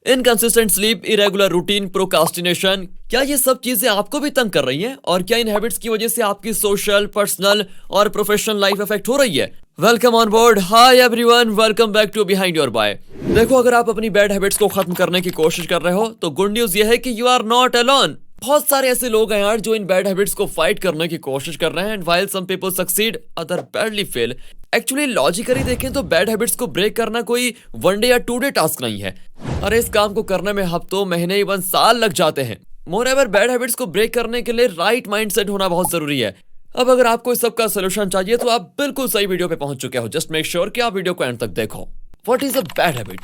Inconsistent sleep, irregular routine, procrastination, क्या ये सब चीजें आपको भी तंग कर रही हैं? और क्या इन हैबिट्स की वजह से आपकी सोशल, पर्सनल और प्रोफेशनल लाइफ अफेक्ट हो रही है? Welcome on board. Hi everyone, welcome back to behind your bye. देखो, अगर आप अपनी बैड हैबिट्स को खत्म करने की कोशिश कर रहे हो तो गुड न्यूज ये है कि यू आर नॉट अलोन। बहुत सारे ऐसे लोग हैं यार जो इन बैड हैबिट्स को फाइट करने की कोशिश कर रहे हैं, and while some people succeed, other badly fail. Actually logically देखें तो बैड हैबिट्स को ब्रेक करना कोई वन डे या टू डे टास्क नहीं है। अरे इस काम को करने में हफ्तों, महीने, इवन साल लग जाते हैं। मोreover, बैड हैबिट्स को ब्रेक करने के लिए राइट माइंडसेट होना बहुत जरूरी है। अब अगर आपको इस सब का सोल्यूशन चाहिए तो आप बिल्कुल सही वीडियो पे पहुंच चुके हो। जस्ट मेक श्योर कि आप वीडियो को एंड तक देखो। What is a bad habit?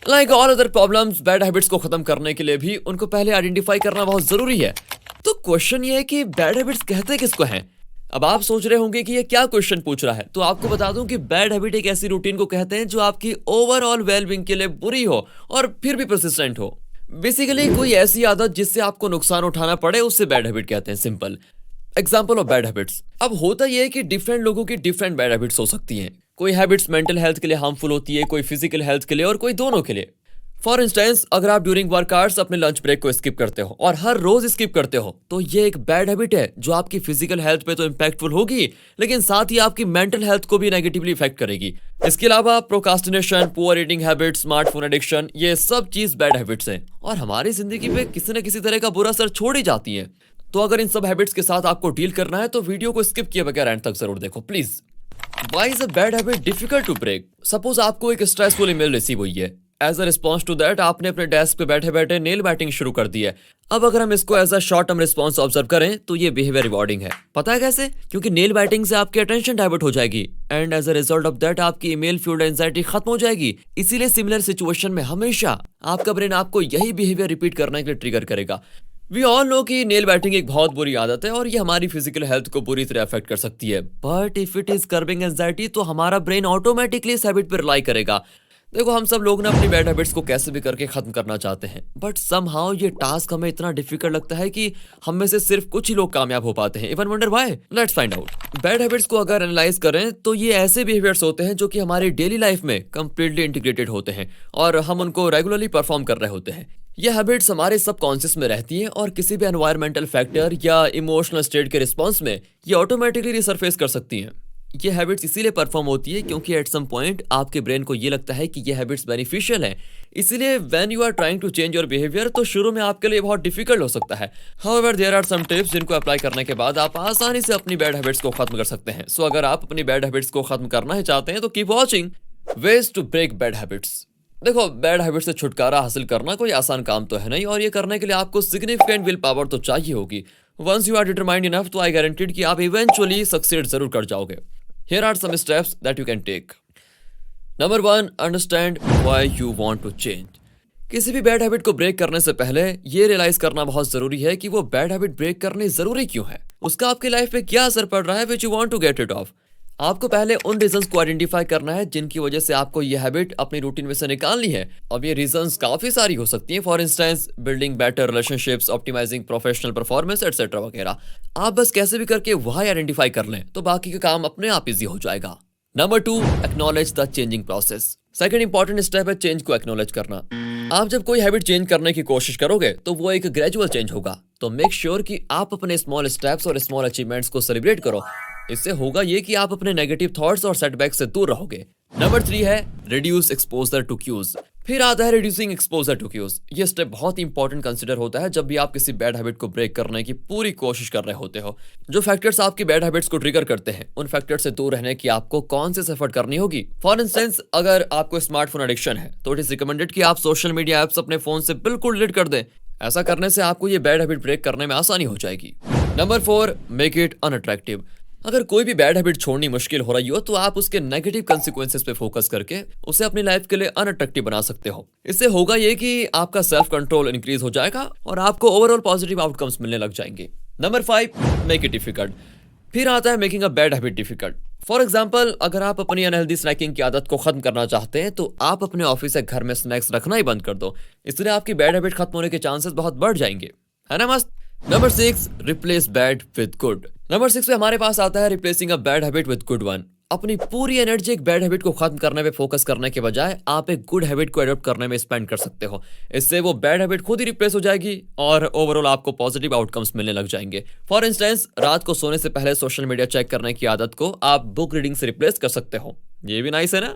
Like all other problems, bad habits को खत्म करने के लिए भी उनको पहले आइडेंटिफाई करना बहुत जरूरी है। तो क्वेश्चन ये है कि बैड हैबिट्स कहते किसको हैं? अब आप सोच रहे होंगे कि ये क्या क्वेश्चन पूछ रहा है, तो आपको बता दूं कि बैड हैबिट एक ऐसी रूटीन को कहते हैं जो आपकी ओवरऑल वेलबींग के लिए बुरी हो और फिर भी परसिस्टेंट हो। बेसिकली कोई ऐसी आदत जिससे आपको नुकसान उठाना पड़े, उससे बैड हैबिट कहते हैं। Simple example of bad habits. अब होता यह है कि डिफरेंट लोगों की डिफरेंट बैड हैबिट्स हो सकती हैं। कोई हैबिट्स मेंटल हेल्थ के लिए हार्मफुल होती है, कोई फिजिकल हेल्थ के लिए, और कोई दोनों के लिए। फॉर इंस्टेंस, अगर आप ड्यूरिंग वर्क आवर्स अपने लंच ब्रेक को स्किप करते हो और हर रोज स्किप करते हो, तो ये एक बैड हैबिट है जो आपकी फिजिकल हेल्थ पे तो इम्पैक्टफुल होगी, लेकिन साथ ही आपकी मेंटल हेल्थ को भी नेगेटिवली इफेक्ट करेगी। इसके अलावा procrastination, poor eating habit, smartphone addiction, ये सब चीज बैड हैबिट्स हैं और हमारी जिंदगी पे किसी न किसी तरह का बुरा असर छोड़ ही जाती है। तो अगर इन सब हैबिट्स के साथ आपको डील करना है तो वीडियो को स्किप किए बगैर एंड तक जरूर देखो please. Why is a bad habit difficult to break? Suppose आपको एक स्ट्रेसफुल ईमेल रिसीव हुई है। As a response to that आपने अपने डेस्क पे बैठे बैठे नेल बाइटिंग शुरू कर दी है। अब अगर हम इसको as a short term response observe करें तो ये बिहेवियर रिवॉर्डिंग है। पता है कैसे? क्योंकि नेल बाइटिंग से आपकी अटेंशन डाइवर्ट हो जाएगी and as a result of that आपकी ईमेल फ्यूल्ड एंजाइटी खत्म हो जाएगी। इसीलिए सिमिलर सिचुएशन में हमेशा आपका ब्रेन आपको यही बिहेवियर रिपीट करने के लिए ट्रिगर करेगा। वी ऑल नो कि नेल बाइटिंग एक बहुत बुरी आदत है और ये हमारी फिजिकल हेल्थ को बुरी तरह अफेक्ट कर सकती है। But if it is curbing anxiety तो हमारा ब्रेन ऑटोमेटिकली इस हैबिट पर रिलाई करेगा। देखो, हम सब लोग ना अपनी बैड हैबिट्स को कैसे भी करके खत्म करना चाहते हैं, बट समहाउ ये टास्क हमें इतना डिफिकल्ट लगता है कि हम में से सिर्फ कुछ ही लोग कामयाब हो पाते हैं। Even wonder why? Let's find out. Bad habits को अगर एनालाइज करें तो ये ऐसे बिहेवियर्स होते हैं जो कि हमारी डेली लाइफ में कंप्लीटली इंटीग्रेटेड होते हैं और हम उनको रेगुलरली परफॉर्म कर रहे होते हैं। ये हैबिट्स हमारे सबकॉन्शियस में रहती हैं और किसी भी एनवायरमेंटल फैक्टर या इमोशनल स्टेट के रिस्पॉन्स में ये ऑटोमेटिकली रिसरफेस कर सकती हैं। ये हैबिट्स इसीलिए परफॉर्म होती है क्योंकि एट सम पॉइंट आपके ब्रेन को ये लगता है कि ये हैबिट्स बेनिफिशियल हैं। इसीलिए when you are trying to change your behaviour तो शुरू में आपके लिए बहुत डिफिकल्ट हो सकता है। However there are some tips जिनको अप्लाई करने के बाद आप आसानी से अपनी बैड हैबिट्स को खत्म कर सकते हैं। सो अगर आप अपनी बैड हैबिट्स को खत्म करना ही चाहते हैं तो keep watching. Ways to break bad habits. देखो, बैड हैबिट से छुटकारा हासिल करना कोई आसान काम तो है नहीं और ये करने के लिए आपको सिग्निफिकेंट विल पावर तो चाहिए होगी। Once you are determined enough तो आई गारंटीड कि आप इवेंचुअली सक्सीड जरूर कर जाओगे। Here are some steps that you can take. Number 1, understand why you want to change. किसी भी बैड हैबिट को ब्रेक करने से पहले ये रियलाइज करना बहुत जरूरी है कि वो बैड हैबिट ब्रेक करनी जरूरी क्यों है, उसका आपकी लाइफ पे क्या असर पड़ रहा है which you want to get it off. आपको पहले उन रीजंस को आइडेंटिफाई करना है जिनकी वजह से आपको ये हैबिट अपनी रूटीन में से निकालनी है। अब ये रीजंस काफी सारी हो सकती हैं। For instance, building better relationships, optimising professional performance etcetera वगैरह। आप बस कैसे भी करके वही आइडेंटिफाई कर लें तो बाकी का काम अपने आप इजी हो जाएगा। Number 2, acknowledge the changing process. Second important step है चेंज को एक्नॉलेज करना। आप जब कोई हैबिट चेंज करने की कोशिश करोगे तो वो एक ग्रेजुअल चेंज होगा। तो मेक श्योर कि आप अपने स्मॉल स्टेप्स और स्मॉल अचीवमेंट्स को सेलिब्रेट करो। इससे होगा ये कि आप अपने नेगेटिव थॉट्स और सेटबैक से दूर रहोगे। नंबर 3 है रिड्यूस एक्सपोजर टू क्यूज। फिर आता है रिड्यूसिंग एक्सपोजर टू क्यूज। ये स्टेप बहुत इंपॉर्टेंट कंसीडर होता है जब भी आप किसी बैड हैबिट को ब्रेक करने की पूरी कोशिश कर रहे होते हो। जो फैक्टर्स आपकी बैड हैबिट्स को ट्रिगर करते हैं, उन फैक्टर से दूर रहने की आपको कौन से एफर्ट करनी होगी। फॉर इंस्टेंस, अगर आपको स्मार्टफोन एडिक्शन है तो इट इज रिकमेंडेड कि आप सोशल मीडिया एप्स अपने फोन से बिल्कुल डिलीट कर दें। ऐसा करने से आपको ये बैड हैबिट ब्रेक करने में आसानी हो जाएगी। Number 4, make it unattractive. अगर कोई भी बैड हैबिट छोड़नी मुश्किल हो रही हो तो आप उसके नेगेटिव कंसिक्वेंसेस पे फोकस करके उसे अपनी लाइफ के लिए अनअट्रैक्टिव बना सकते हो। इससे होगा ये कि आपका सेल्फ कंट्रोल इंक्रीज हो जाएगा और आपको ओवरऑल पॉजिटिव आउटकम्स मिलने लग जाएंगे। Number 5, make it difficult. फिर आता है making a bad habit difficult. For example, अगर आप अपनी अनहेल्दी स्नैकिंग की आदत को खत्म करना चाहते हैं तो आप अपने ऑफिस या घर में स्नैक्स रखना ही बंद कर दो। इसलिए आपकी बैड हैबिट खत्म होने के चांसेस बहुत बढ़ जाएंगे, है ना मस्त? Number 6, replace bad with good. Number 6 पे हमारे पास आता है replacing a bad habit with good one. अपनी पूरी एनर्जी एक बैड हैबिट को खत्म करने पे फोकस करने के बजाय आप एक गुड हैबिट को एडॉप्ट करने में स्पेंड कर सकते हो। इससे वो बैड हैबिट खुद ही रिप्लेस हो जाएगी और ओवरऑल आपको पॉजिटिव आउटकम्स मिलने लग जाएंगे। फॉर इंस्टेंस, रात को सोने से पहले सोशल मीडिया चेक करने की आदत को आप बुक रीडिंग से रिप्लेस कर सकते हो। ये भी नाइस है ना।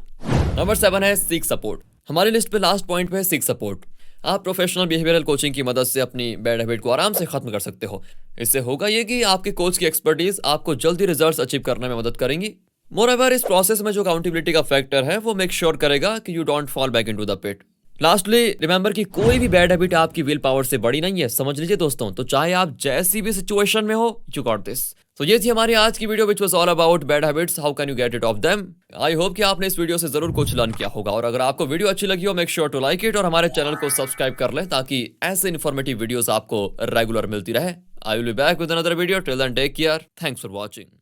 नंबर 7 है सीक सपोर्ट। हमारी लिस्ट पे लास्ट पॉइंट पे सीक सपोर्ट। आप प्रोफेशनल बिहेवियरल कोचिंग की मदद से अपनी बैड हैबिट को आराम से खत्म कर सकते हो। इससे होगा ये कि आपके कोच की एक्सपर्टीज आपको जल्दी रिजल्ट्स अचीव करने में मदद करेंगी। मोरओवर, इस प्रोसेस में जो अकाउंटेबिलिटी का फैक्टर है वो मेक श्योर करेगा कि you don't fall back into the pit. Lastly, remember कि कोई भी बैड हैबिट आपकी विल पावर से बड़ी नहीं है, समझ लीजिए दोस्तों। तो चाहे आप जैसी भी सिचुएशन में हो, यू गॉट दिस। तो ये थी हमारी आज की video which was all about bad habits, how can you get it of them. I hope कि आपने इस वीडियो से जरूर कुछ लर्न किया होगा, और अगर आपको वीडियो अच्छी लगी हो, make sure to like it और हमारे चैनल को सब्सक्राइब कर लें ताकि ऐसे इन्फॉर्मेटिव वीडियोस आपको रेगुलर मिलती रहे। I will be back with another video. Till then take care, thanks for watching.